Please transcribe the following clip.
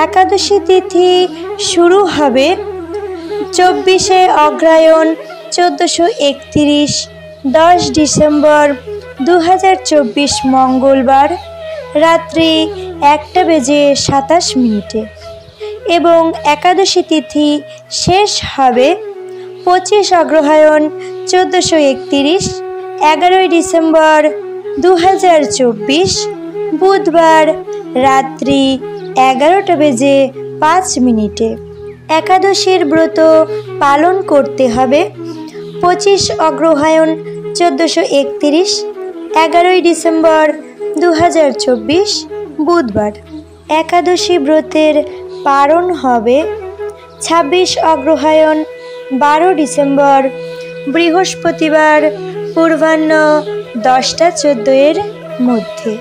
একাদশী তিথি শুরু হবে 24শে অগ্রহায়ণ 1431 10 ডিসেম্বর 2024 মঙ্গলবার রাত্রি 1:27 এবং একাদশী তিথি শেষ হবে 25 অগ্রহায়ণ 1431 11 ডিসেম্বর 2024 বুধবার রাত্রি 11:05। একাদশীর ব্রত পালন করতে হবে 25 অগ্রহায়ণ 1431 11 ডিসেম্বর 2024 বুধবার। একাদশী ব্রতের পারণ হবে 26 অগ্রহায়ণ 12 ডিসেম্বর বৃহস্পতিবার পূর্বাহ্ন 10টা 14 মধ্যে।